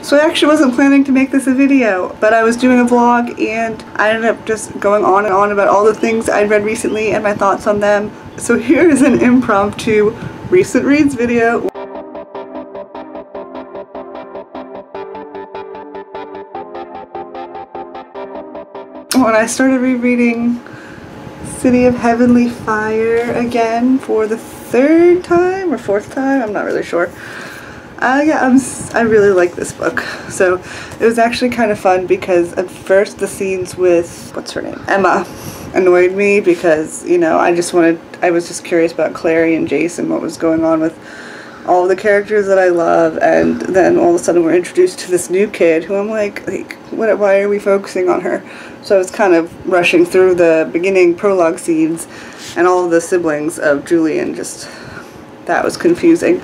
So I actually wasn't planning to make this a video, but I was doing a vlog and I ended up just going on and on about all the things I'd read recently and my thoughts on them. So here is an impromptu recent reads video. When I started rereading City of Heavenly Fire again for the third time or fourth time, I'm not really sure. Yeah, I really like this book. So it was actually kind of fun because at first the scenes with, what's her name? Emma annoyed me because, you know, I was just curious about Clary and Jason, what was going on with all the characters that I love, and then all of a sudden we're introduced to this new kid who I'm like, why are we focusing on her? So I was kind of rushing through the beginning prologue scenes and all of the siblings of Julian, just, that was confusing.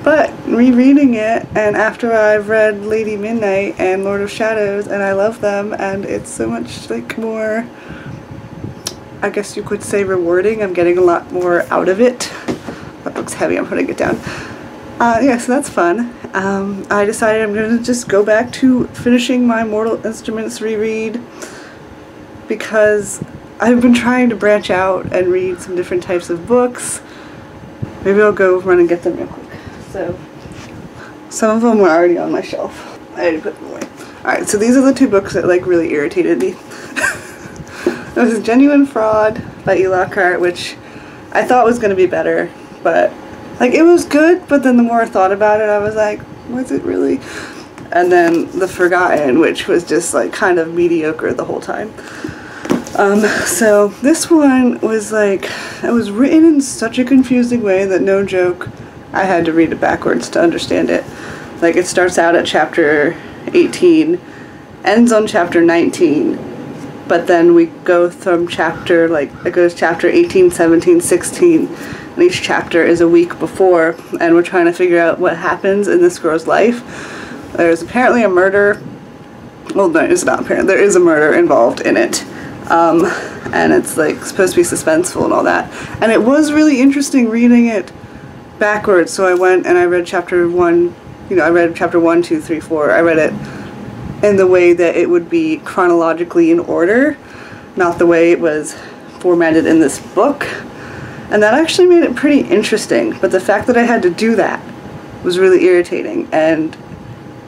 But rereading it, and after I've read Lady Midnight and Lord of Shadows, and I love them, and it's so much like more, I guess you could say, rewarding. I'm getting a lot more out of it. That book's heavy, I'm putting it down. Yeah, so that's fun. I decided I'm going to just go back to finishing my Mortal Instruments reread because I've been trying to branch out and read some different types of books. Maybe I'll go run and get them real quick. So, some of them were already on my shelf. I had to put them away. Alright, so these are the two books that like really irritated me. It was Genuine Fraud by E. Lockhart, which I thought was going to be better, but like it was good, but then the more I thought about it, I was like, was it really? And then The Forgotten, which was just like kind of mediocre the whole time. So this one was like, it was written in such a confusing way that, no joke, I had to read it backwards to understand it. Like, it starts out at chapter 18, ends on chapter 19, but then we go from chapter, like, it goes chapter 18, 17, 16, and each chapter is a week before, and we're trying to figure out what happens in this girl's life. There's apparently a murder. Well, no, it's not apparent. There is a murder involved in it. And it's, like, supposed to be suspenseful and all that. And it was really interesting reading it backwards, so I went and I read chapter 1, you know, I read chapter 1, 2, 3, 4. I read it in the way that it would be chronologically in order, not the way it was formatted in this book. And that actually made it pretty interesting, but the fact that I had to do that was really irritating. And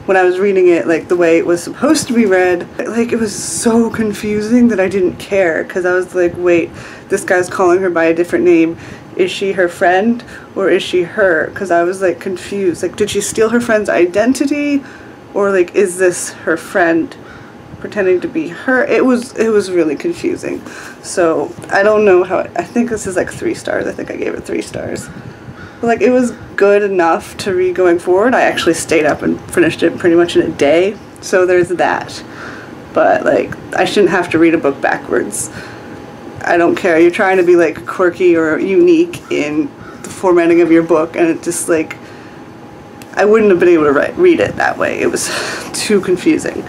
when I was reading it, like, the way it was supposed to be read, like, it was so confusing that I didn't care, because I was like, wait, this guy's calling her by a different name. Is she her friend, or is she her? Because I was, like, confused. Like, did she steal her friend's identity? Or, like, is this her friend pretending to be her? It was really confusing. So, I don't know how, I think this is, like, 3 stars. I think I gave it 3 stars. But, like, it was good enough to read going forward. I actually stayed up and finished it pretty much in a day. So, there's that. But, like, I shouldn't have to read a book backwards. I don't care. You're trying to be, like, quirky or unique in the formatting of your book, and it just, like, I wouldn't have been able to read it that way. It was too confusing.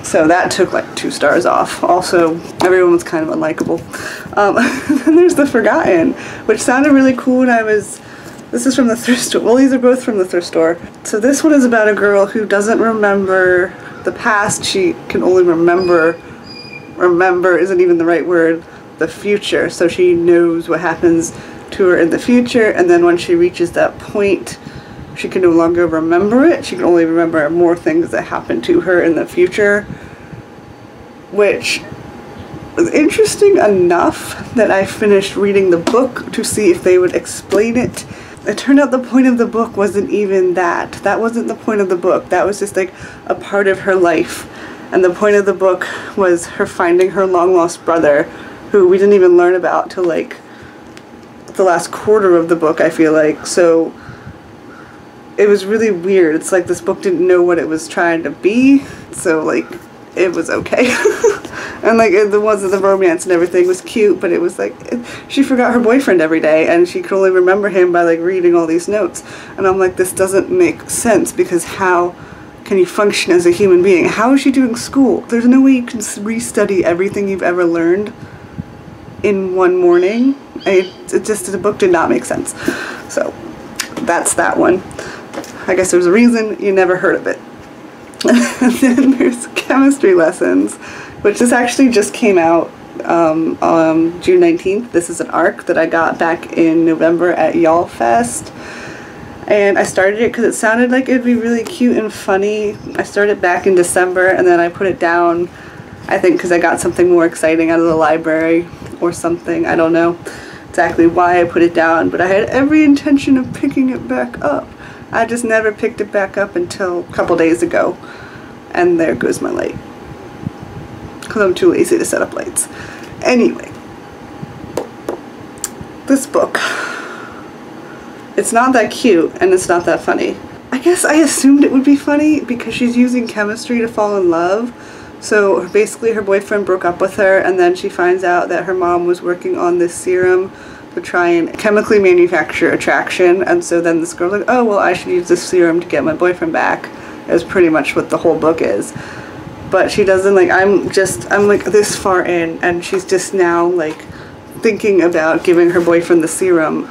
So that took, like, 2 stars off. Also, everyone was kind of unlikable. Then there's The Forgotten, which sounded really cool when I was, this is from the thrift store. Well, these are both from the thrift store. So this one is about a girl who doesn't remember the past. She can only remember isn't even the right word, the future. So she knows what happens to her in the future, and then when she reaches that point, she can no longer remember it. She can only remember more things that happen to her in the future, which was interesting enough that I finished reading the book to see if they would explain it. It turned out the point of the book wasn't even that. That wasn't the point of the book. That was just like a part of her life. And the point of the book was her finding her long-lost brother, who we didn't even learn about till, like, the last quarter of the book, I feel like. So it was really weird. It's like this book didn't know what it was trying to be, so, like, it was okay. And, like, the romance and everything was cute, but it was like, she forgot her boyfriend every day, and she could only remember him by, like, reading all these notes. And I'm like, this doesn't make sense, because how can you function as a human being? How is she doing school? There's no way you can restudy everything you've ever learned in one morning. The book did not make sense. So that's that one. I guess there's a reason you never heard of it. And then there's chemistry lessons, which this actually just came out on June 19th. This is an ARC that I got back in November at Y'all Fest. And I started it because it sounded like it'd be really cute and funny. I started back in December and then I put it down, I think because I got something more exciting out of the library or something. I don't know exactly why I put it down, but I had every intention of picking it back up. I just never picked it back up until a couple days ago. And there goes my light. Because I'm too lazy to set up lights. Anyway, this book. It's not that cute and it's not that funny. I guess I assumed it would be funny because she's using chemistry to fall in love. So basically her boyfriend broke up with her and then she finds out that her mom was working on this serum to try and chemically manufacture attraction, and so then this girl's like, oh well, I should use this serum to get my boyfriend back. Is pretty much what the whole book is. But she doesn't, like, I'm like this far in and she's just now like thinking about giving her boyfriend the serum.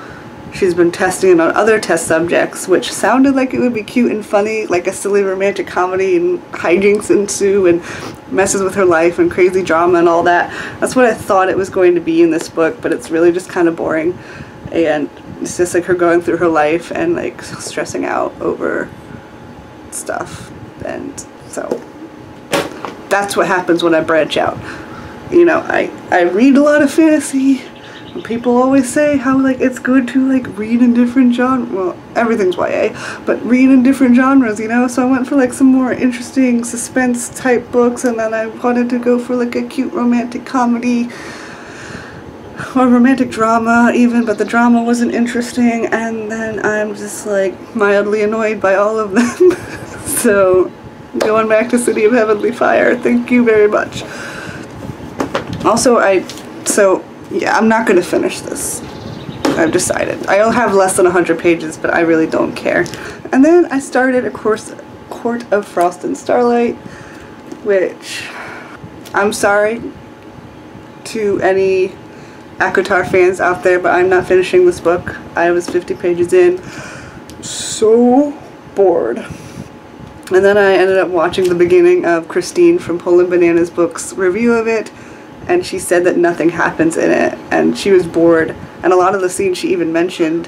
She's been testing it on other test subjects, which sounded like it would be cute and funny, like a silly romantic comedy, and hijinks ensue and messes with her life and crazy drama and all that. That's what I thought it was going to be in this book, but it's really just kind of boring. And it's just like her going through her life and like stressing out over stuff. And so that's what happens when I branch out. You know, I read a lot of fantasy. People always say how like it's good to like read in different genres. Well, everything's YA, but read in different genres, you know? So I went for like some more interesting suspense type books, and then I wanted to go for like a cute romantic comedy or romantic drama even, but the drama wasn't interesting, and then I'm just like mildly annoyed by all of them. So going back to City of Heavenly Fire, thank you very much. Also, yeah, I'm not going to finish this. I've decided. I'll have less than 100 pages, but I really don't care. And then I started, of course, Court of Frost and Starlight, which I'm sorry to any ACOTAR fans out there, but I'm not finishing this book. I was 50 pages in. So bored. And then I ended up watching the beginning of Christine from Poland Bananas Book's review of it, and she said that nothing happens in it, and she was bored. And a lot of the scenes she even mentioned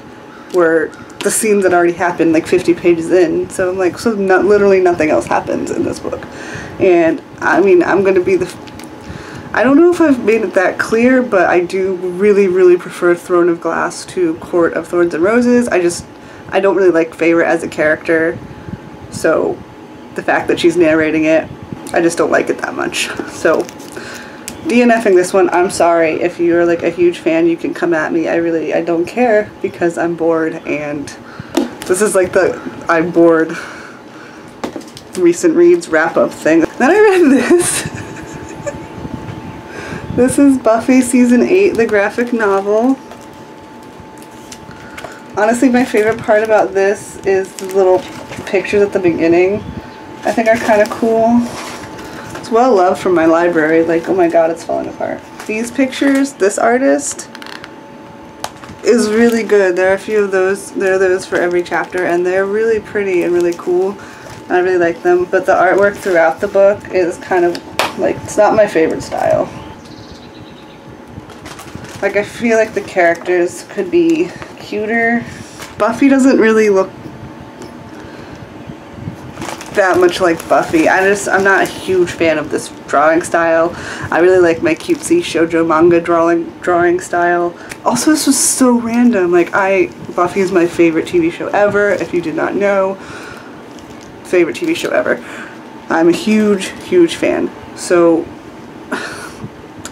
were the scenes that already happened like 50 pages in. So I'm like, so literally nothing else happens in this book. And I mean, I'm going to be I don't know if I've made it that clear, but I do really, really prefer Throne of Glass to Court of Thorns and Roses. I don't really like Feyre as a character, so the fact that she's narrating it, I just don't like it that much. So DNFing this one. I'm sorry. If you're like a huge fan, you can come at me. I don't care, because I'm bored, and this is like the I'm bored recent reads wrap-up thing. Then I read this. This is Buffy Season 8, the graphic novel. Honestly, my favorite part about this is the little pictures at the beginning. I think are kind of cool. Well loved from my library. Like, oh my god, it's falling apart. These pictures, this artist is really good. There are a few of those. There are those for every chapter, and they're really pretty and really cool. I really like them, but the artwork throughout the book is kind of like, it's not my favorite style. Like, I feel like the characters could be cuter. Buffy doesn't really look that much like Buffy. I'm not a huge fan of this drawing style. I really like my cutesy shoujo manga drawing style. Also, this was so random. Like, Buffy is my favorite TV show ever. If you did not know, favorite TV show ever. I'm a huge, huge fan. So,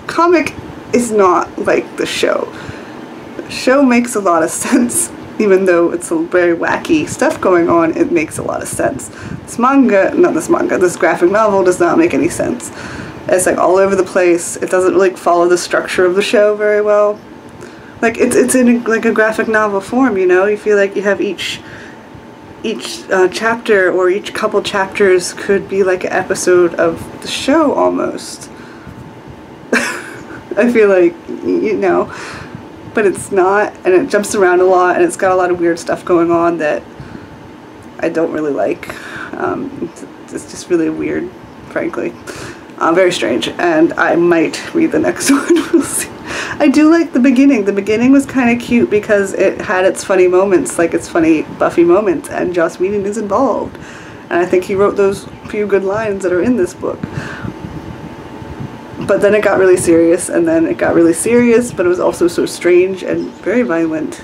comic is not like the show. The show makes a lot of sense. Even though it's a very wacky stuff going on, it makes a lot of sense. This graphic novel does not make any sense. It's like all over the place. It doesn't really follow the structure of the show very well. Like, it's in like a graphic novel form, you know? You feel like you have each chapter, or each couple chapters could be like an episode of the show almost. I feel like, you know. But it's not, and it jumps around a lot, and it's got a lot of weird stuff going on that I don't really like. it's just really weird, frankly. Very strange, and I might read the next one. We'll see. I do like the beginning. The beginning was kind of cute because it had its funny moments, like its funny Buffy moments, and Joss Whedon is involved. And I think he wrote those few good lines that are in this book. But then it got really serious, and then it got really serious, but it was also so strange and very violent.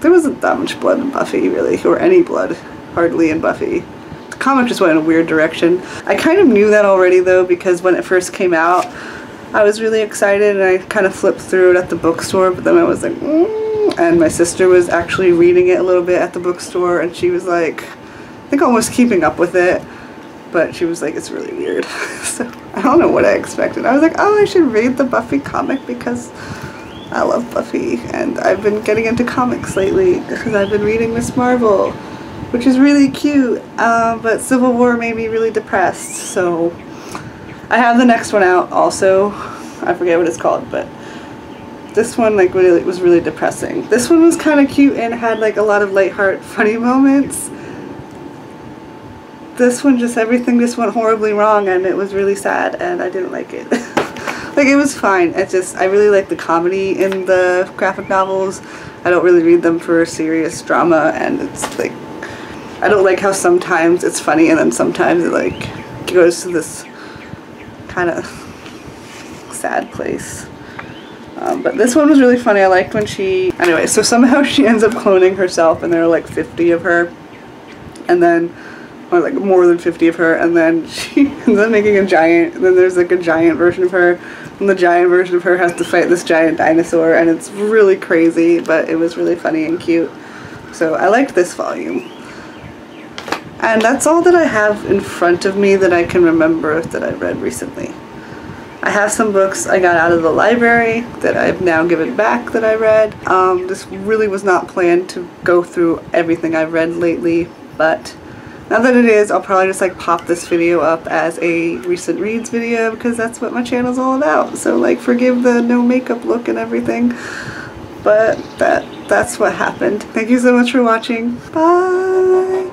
There wasn't that much blood in Buffy, really, or any blood, hardly, in Buffy. The comic just went in a weird direction. I kind of knew that already, though, because when it first came out, I was really excited, and I kind of flipped through it at the bookstore, but then I was like, and my sister was actually reading it a little bit at the bookstore, and she was like, I think almost keeping up with it, but she was like, it's really weird. So I don't know what I expected. I was like, oh, I should read the Buffy comic because I love Buffy, and I've been getting into comics lately because I've been reading Miss Marvel, which is really cute, but Civil War made me really depressed, so I have the next one out also. I forget what it's called, but this one like really was really depressing. This one was kind of cute and had like a lot of lighthearted, funny moments. This one everything just went horribly wrong, and it was really sad, and I didn't like it. Like, it was fine. It's just, I really like the comedy in the graphic novels. I don't really read them for serious drama, and it's like, I don't like how sometimes it's funny and then sometimes it like goes to this kind of sad place. But this one was really funny. I liked when she, anyway, so somehow she ends up cloning herself, and there are like 50 of her, and then, or like more than 50 of her, and then she ends up making a giant, and then there's like a giant version of her, and the giant version of her has to fight this giant dinosaur, and it's really crazy, but it was really funny and cute. So I liked this volume. And that's all that I have in front of me that I can remember that I read recently. I have some books I got out of the library that I've now given back that I read. This really was not planned to go through everything I've read lately, but now that it is, I'll probably just like pop this video up as a recent reads video because that's what my channel's all about. So like, forgive the no makeup look and everything, but that's what happened. Thank you so much for watching. Bye!